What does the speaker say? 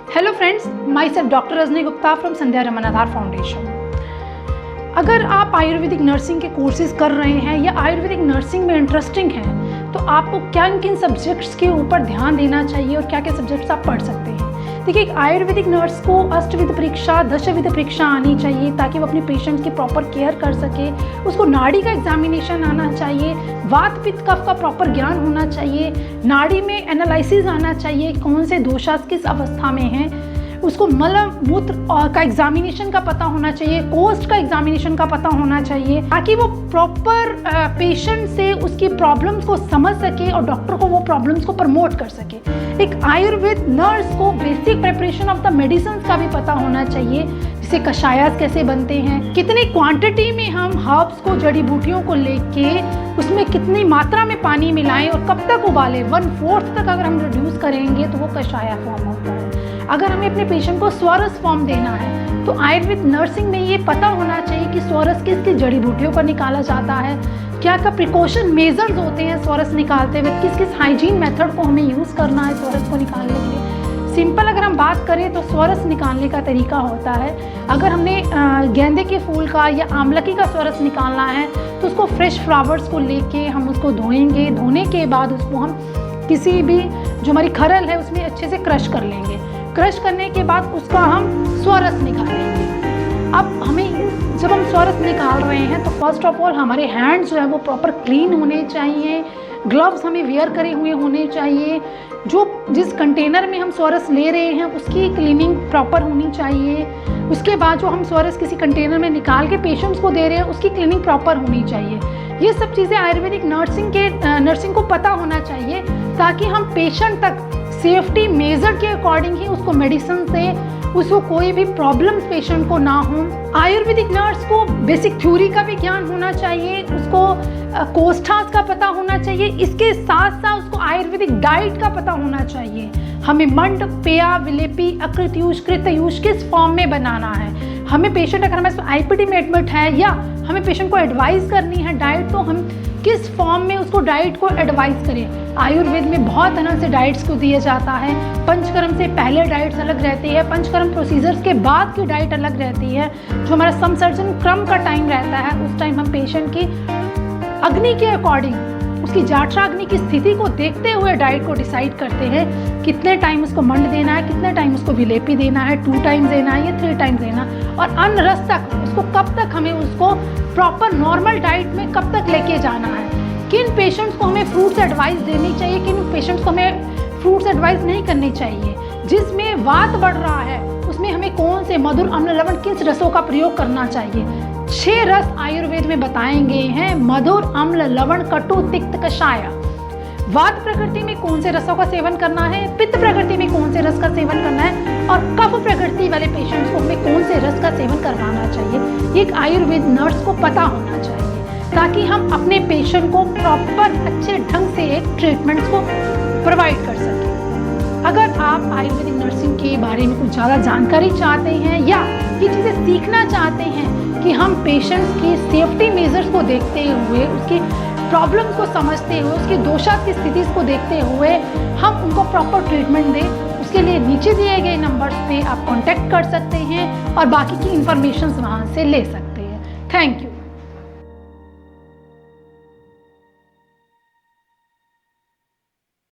Hello friends, my self doctor Rajni Gupta from Sandhya Raman Aadhaar foundation. अगर आप Ayurvedic nursing के courses कर रहे हैं या आयुर्वेदिक नर्सिंग में इंटरेस्टिंग हैं तो आपको किन किन सब्जेक्ट्स के ऊपर ध्यान देना चाहिए और क्या क्या सब्जेक्ट्स आप पढ़ सकते हैं। देखिए, एक आयुर्वेदिक नर्स को अष्टविध परीक्षा, दशविध परीक्षा आनी चाहिए ताकि वो अपने पेशेंट्स की प्रॉपर केयर कर सके। उसको नाड़ी का एग्जामिनेशन आना चाहिए, वात पित्त कफ का प्रॉपर ज्ञान होना चाहिए, नाड़ी में एनालिसिस आना चाहिए, कौन से दोषास किस अवस्था में हैं। उसको मल मूत्र का एग्जामिनेशन का पता होना चाहिए, कोस्ट का एग्जामिनेशन का पता होना चाहिए ताकि वो प्रॉपर पेशेंट से उसकी प्रॉब्लम्स को समझ सके और डॉक्टर को वो प्रॉब्लम्स को प्रमोट कर सके। एक आयुर्वेद नर्स को basic preparation of the medicine का भी पता होना चाहिए, जैसे कषायस कैसे बनते हैं, कितनी क्वांटिटी में हम हर्ब्स को, जड़ी बूटियों को लेके उसमें कितनी मात्रा में पानी मिलाएं और कब तक उबालें। 1/4 तक अगर हम रिड्यूस करेंगे तो वो कषाय फॉर्म होता है। अगर हमें अपने पेशेंट को स्वरस फॉर्म देना है तो आयुर्वेद नर्सिंग में ये पता होना चाहिए कि स्वरस किस किस जड़ी बूटियों का निकाला जाता है, क्या क्या प्रिकॉशन मेजर्स होते हैं स्वरस निकालते हुए, किस किस हाइजीन मेथड को हमें यूज़ करना है स्वरस को निकालने के लिए। सिंपल अगर हम बात करें तो स्वरस निकालने का तरीका होता है, अगर हमने गेंदे के फूल का या आमलकी का स्वरस निकालना है तो उसको फ्रेश फ्लावर्स को लेके हम उसको धोएंगे। धोने के बाद उसको हम किसी भी जो हमारी खरल है उसमें अच्छे से क्रश कर लेंगे। क्रश करने के बाद उसका हम स्वरस निकालेंगे। अब हमें जब हम स्वरस निकाल रहे हैं तो फर्स्ट ऑफ ऑल हमारे हैंड्स जो है वो प्रॉपर क्लीन होने चाहिए, ग्लव्स हमें वेयर करे हुए होने चाहिए, जिस कंटेनर में हम स्वरस ले रहे हैं उसकी क्लीनिंग प्रॉपर होनी चाहिए। उसके बाद जो हम स्वरस किसी कंटेनर में निकाल के पेशेंट्स को दे रहे हैं उसकी क्लीनिंग प्रॉपर होनी चाहिए। ये सब चीज़ें आयुर्वेदिक नर्सिंग को पता होना चाहिए ताकि हम पेशेंट तक सेफ्टी मेजर के अकॉर्डिंग ही उसको मेडिसिन से उसको कोई भी प्रॉब्लम पेशेंट को ना हो। आयुर्वेदिक नर्स को बेसिक थ्योरी का भी ज्ञान होना चाहिए, उसको कोष्ठास का पता होना चाहिए, इसके साथ साथ उसको आयुर्वेदिक डाइट का पता होना चाहिए। हमें मंड, पेया, विलेपी, अकृतयूष, कृतयूष किस फॉर्म में बनाना है। हमें पेशेंट अगर हमारे आईपीडी में एडमिट है या हमें पेशेंट को एडवाइस करनी है डाइट, तो हम किस फॉर्म में उसको डाइट को एडवाइस करें। आयुर्वेद में बहुत तरह से डाइट्स को दिया जाता है। पंचकर्म से पहले डाइट्स अलग रहती है, पंचकर्म प्रोसीजर्स के बाद की डाइट अलग रहती है। जो हमारा संसर्जन क्रम का टाइम रहता है उस टाइम हम पेशेंट की अग्नि के अकॉर्डिंग, उसकी जाठराग्नि की स्थिति को देखते हुए डाइट को डिसाइड करते हैं। कितने टाइम उसको मंड देना है, कितने टाइम उसको विलेपी देना है, 2 टाइम्स देना है या 3 टाइम्स देना, और अन्न रस तक उसको कब तक हमें उसको प्रॉपर नॉर्मल डाइट में कब तक लेके जाना है। किन पेशेंट्स को हमें फ्रूट्स एडवाइस देनी चाहिए, किन पेशेंट्स को हमें फ्रूट्स एडवाइस नहीं करनी चाहिए। जिसमें वात बढ़ रहा है उसमें हमें कौन से मधुर, अम्ल, लवण किस रसों का प्रयोग करना चाहिए। 6 रस आयुर्वेद में बताए गए हैं, मधुर, अम्ल, लवण, कटु, तिक्त, कषाय। वात प्रकृति में कौन से रसों का सेवन करना है, पित्त प्रकृति में कौन से रस का सेवन करना है, और कफ प्रकृति वाले पेशेंट्स को हमें कौन से रस का सेवन करवाना चाहिए। ये एक आयुर्वेद नर्स को पता होना चाहिए ताकि हम अपने पेशेंट को प्रॉपर अच्छे ढंग से एक ट्रीटमेंट को प्रोवाइड कर सकें। अगर आप आयुर्वेदिक नर्सिंग के बारे में कुछ ज़्यादा जानकारी चाहते हैं या ये चीज़ें सीखना चाहते हैं कि हम पेशेंट्स की सेफ्टी मेजर्स को देखते हुए, उसकी प्रॉब्लम्स को समझते हुए, उसकी दोषात की स्थिति को देखते हुए हम उनको प्रॉपर ट्रीटमेंट दें, उसके लिए नीचे दिए गए नंबर्स पे आप कॉन्टैक्ट कर सकते हैं और बाकी की इंफॉर्मेशन वहाँ से ले सकते हैं। Thank you.